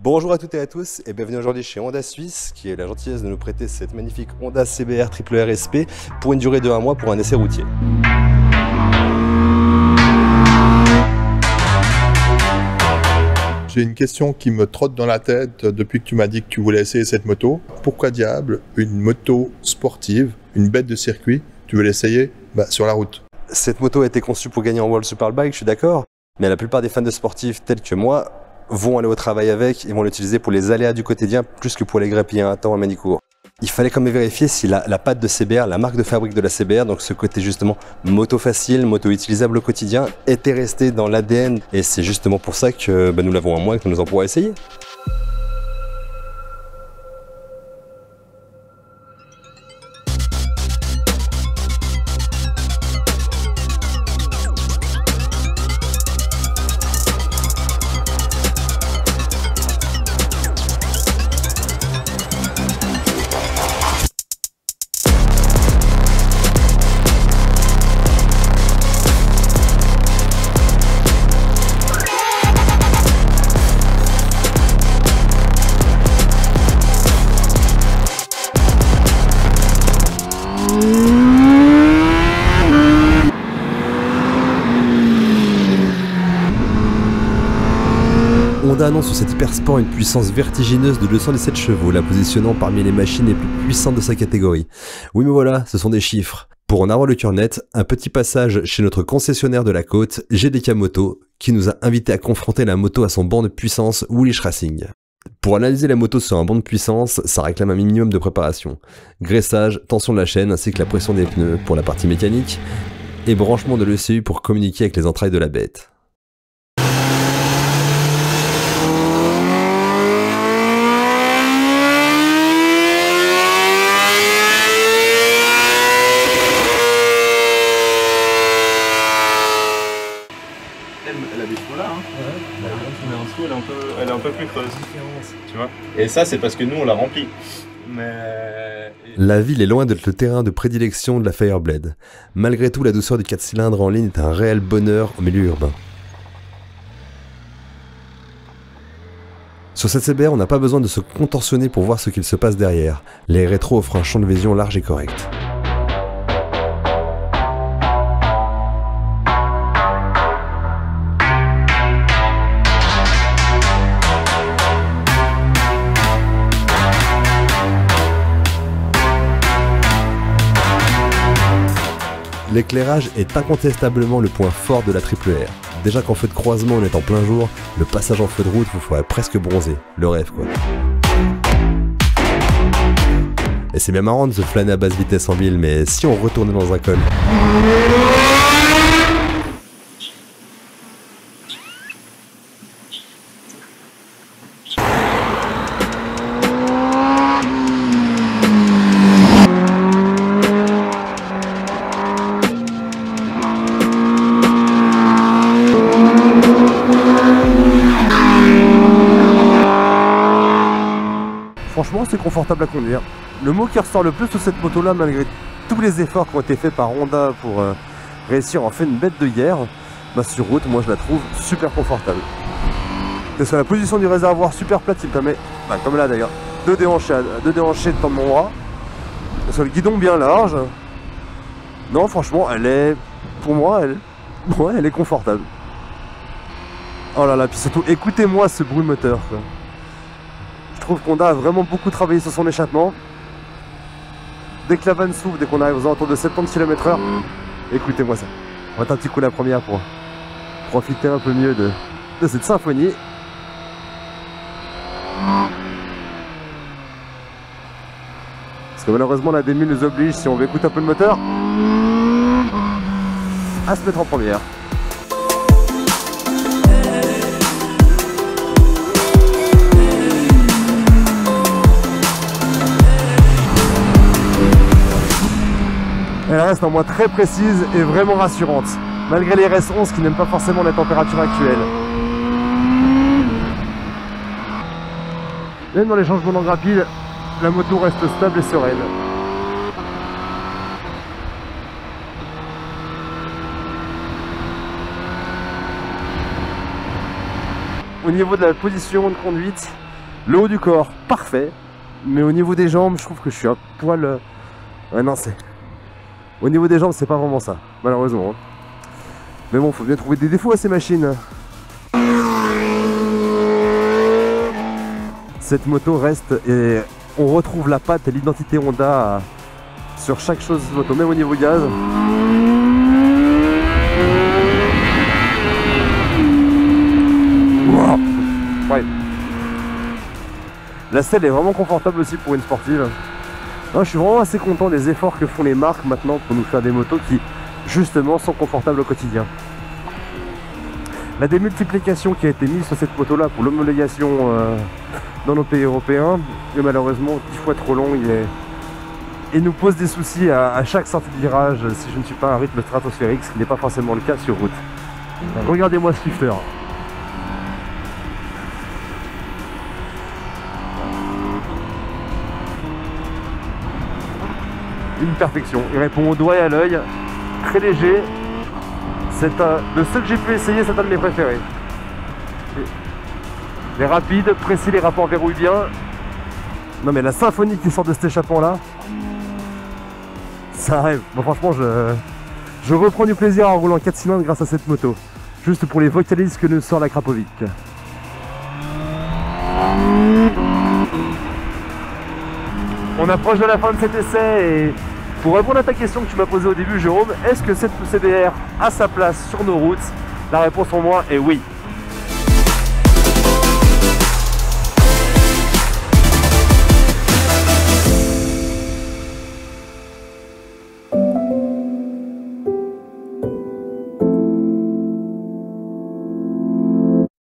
Bonjour à toutes et à tous et bienvenue aujourd'hui chez Honda Suisse qui a la gentillesse de nous prêter cette magnifique Honda CBR RRR pour une durée de 1 mois pour un essai routier. J'ai une question qui me trotte dans la tête depuis que tu m'as dit que tu voulais essayer cette moto. Pourquoi diable une moto sportive, une bête de circuit, tu veux l'essayer sur la route? Cette moto a été conçue pour gagner en World Superbike, je suis d'accord, mais la plupart des fans de sportifs tels que moi vont aller au travail avec et vont l'utiliser pour les aléas du quotidien plus que pour les grappiller un temps à Manicourt. Il fallait quand même vérifier si la patte de CBR, la marque de fabrique de la CBR, donc ce côté justement moto facile, moto utilisable au quotidien, était resté dans l'ADN et c'est justement pour ça que nous l'avons en moins et que nous en pourrons essayer. Honda annonce sur cet Hypersport une puissance vertigineuse de 217 chevaux, la positionnant parmi les machines les plus puissantes de sa catégorie. Oui mais voilà, ce sont des chiffres. Pour en avoir le cœur net, un petit passage chez notre concessionnaire de la côte, GDK Moto, qui nous a invités à confronter la moto à son banc de puissance Woolwich Racing. Pour analyser la moto sur un banc de puissance, ça réclame un minimum de préparation. Graissage, tension de la chaîne ainsi que la pression des pneus pour la partie mécanique, et branchement de l'ECU pour communiquer avec les entrailles de la bête. Elle a des trous là, hein. Ouais. Tu mets en dessous, elle est un peu plus creuse. Tu vois. Et ça, c'est parce que nous, on l'a rempli. Mais... La ville est loin d'être le terrain de prédilection de la Fireblade. Malgré tout, la douceur du 4 cylindres en ligne est un réel bonheur au milieu urbain. Sur cette CBR, on n'a pas besoin de se contorsionner pour voir ce qu'il se passe derrière. Les rétros offrent un champ de vision large et correct. L'éclairage est incontestablement le point fort de la RRR. Déjà qu'en feu de croisement on est en plein jour, le passage en feu de route vous ferait presque bronzer. Le rêve quoi. Et c'est bien marrant de se flâner à basse vitesse en ville, mais si on retournait dans un col... Franchement, c'est confortable à conduire. Le mot qui ressort le plus sur cette moto-là, malgré tous les efforts qui ont été faits par Honda pour réussir à en faire une bête de guerre, sur route, moi je la trouve super confortable. C'est sur la position du réservoir super plate, il permet, comme là d'ailleurs, deux déhanchés de tendre mon bras. Sur le guidon bien large. Non, franchement, elle est, pour moi, elle est confortable. Oh là là, puis surtout, écoutez-moi ce bruit moteur, quoi. Je trouve qu'Honda a vraiment beaucoup travaillé sur son échappement. Dès que la vanne s'ouvre, dès qu'on arrive aux alentours de 70 km/h, écoutez-moi ça. On va mettre un petit coup la première pour profiter un peu mieux de cette symphonie. Parce que malheureusement la D1000 nous oblige, si on veut écouter un peu le moteur, à se mettre en première. Elle reste en moins très précise et vraiment rassurante, malgré les RS11 qui n'aiment pas forcément la température actuelle. Même dans les changements d'engrais pile, la moto reste stable et sereine. Au niveau de la position de conduite, Le haut du corps, parfait. Mais au niveau des jambes, je trouve que je suis un poil... Ouais, non, c'est... Au niveau des jambes, c'est pas vraiment ça, malheureusement. Hein. Mais bon, faut bien trouver des défauts à ces machines. Cette moto reste et on retrouve la patte et l'identité Honda sur chaque chose de cette moto, même au niveau gaz. Wow. Ouais. La selle est vraiment confortable aussi pour une sportive. Non, je suis vraiment assez content des efforts que font les marques maintenant pour nous faire des motos qui justement sont confortables au quotidien. La démultiplication qui a été mise sur cette moto là pour l'homologation dans nos pays européens est malheureusement 10 fois trop long et nous pose des soucis à chaque sortie de virage si je ne suis pas à un rythme stratosphérique, ce qui n'est pas forcément le cas sur route. Regardez-moi ce shifter. Une perfection, il répond au doigt et à l'œil, très léger. C'est de ceux que j'ai pu essayer, c'est un de mes préférés. Les rapides, précis, les rapports verrouillent bien. Non mais la symphonie qui sort de cet échappement là, ça rêve. Bon, franchement, je reprends du plaisir en roulant 4 cylindres grâce à cette moto. Juste pour les vocalises que nous sort la Krapovic. On approche de la fin de cet essai et pour répondre à ta question que tu m'as posée au début, Jérôme, est-ce que cette CBR a sa place sur nos routes? La réponse pour moi est oui.